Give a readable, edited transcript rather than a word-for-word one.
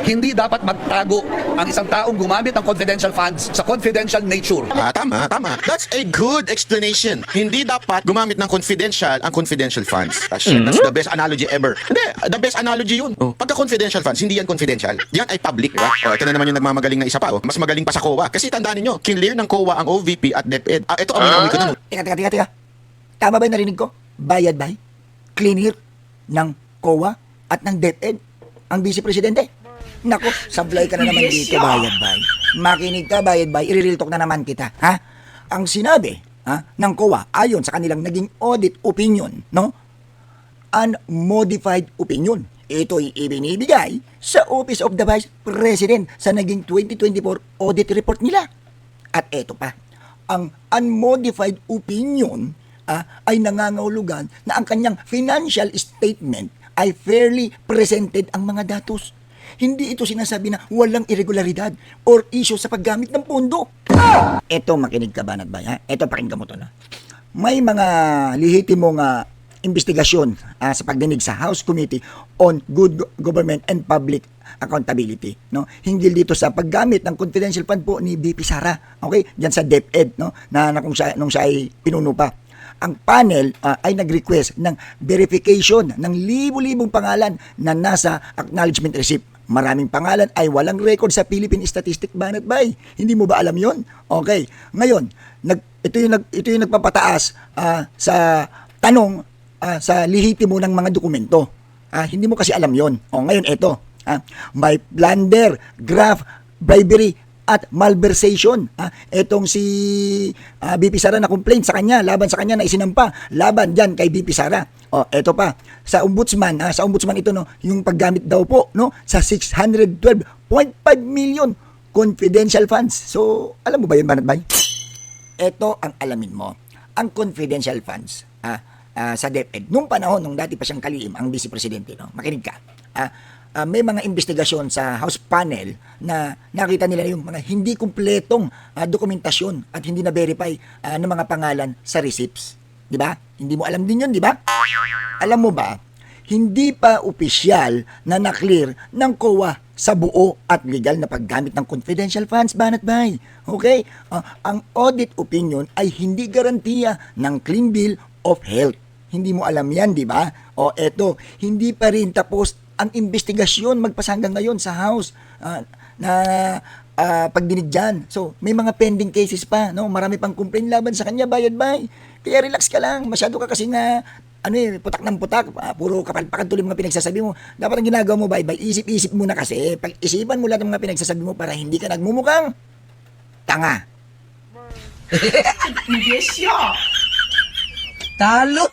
Hindi dapat magtago ang isang taong gumamit ng confidential funds sa confidential nature. Tama. That's a good explanation. Hindi dapat gumamit ng ang confidential funds. That's the best analogy ever. Hindi, the best analogy yun. Pagka confidential funds, hindi yan confidential. Yan ay public, diba? Ito na naman yung nagmamagaling na isa pa. Mas magaling pa sa COA. Kasi tandaan niyo, clear ng COA ang OVP at DepEd. Ito, amin ko na. Teka. Tama ba yung narinig ko? Bayad ba? Clear ng COA at ng DepEd ang Vice Presidente? Nako, sablay ka na naman dito, bayad bay. Makinig ka, bayad bay, i-real talk na naman kita, ha? Ang sinabi, ng COA, ayon sa kanilang naging audit opinion, no? Unmodified opinion. Ito'y ibinibigay sa Office of the Vice President sa naging 2024 audit report nila. At eto pa, ang unmodified opinion ay nangangahulugan na ang kanyang financial statement ay fairly presented ang mga datos. Hindi ito sinasabi na walang irregularidad or issue sa paggamit ng pondo. Ito, makinig ka ba, Banat Bay, ha? Ito, pakinggan mo to na. May mga lehitimong investigasyon sa pagdinig sa House Committee on Good Government and Public Accountability, no? Hinggil dito sa paggamit ng confidential fund po ni BP Sara, okay? Diyan sa DepEd, no? Na kung siya ay pinuno pa. Ang panel ay nag-request ng verification ng libu-libong pangalan na nasa acknowledgement receipt. Maraming pangalan ay walang record sa Philippine Statistic, Banat Bay. Hindi mo ba alam yon? Okay. Ngayon, ito yung nagpapataas sa tanong sa lihitimo ng mga dokumento. Hindi mo kasi alam yon. Ngayon, ito. May blunder, graft, bribery, at malversation. Etong si BP Sara na complaint sa kanya, laban sa kanya na isinampa, laban diyan kay BP Sara. Eto pa, sa ombudsman, ito, no, yung paggamit daw po, no, sa 612.5 million confidential funds. So, alam mo ba yun, Banat Bay? Ito ang alamin mo. Ang confidential funds sa DepEd, nung panahon, nung dati pa siyang kalihim, ang Vice Presidente, no, makinig ka, may mga investigasyon sa House panel na nakita nila yung mga hindi kumpletong dokumentasyon at hindi na-verify ng mga pangalan sa receipts. Di ba? Hindi mo alam din yun, di ba? Alam mo ba, hindi pa opisyal na na-clear ng COA sa buo at legal na paggamit ng confidential funds, Banat Bay. Okay? Ang audit opinion ay hindi garantiya ng clean bill of health. Hindi mo alam yan, di ba? Eto, hindi pa rin tapos ang investigasyon magpasa hanggang ngayon sa House na pagdinig dyan. So, may mga pending cases pa, no? Marami pang complaint laban sa kanya, bayad bay. Kaya relax ka lang. Masyado ka kasi na putak ng putak. Puro kapalpakan tuloy mga pinagsasabi mo. Dapat ang ginagawa mo, bay, isip-isip muna kasi. Pag-isipan mo lahat ng mga pinagsasabi mo para hindi ka nagmumukhang tanga. Yes, Talo!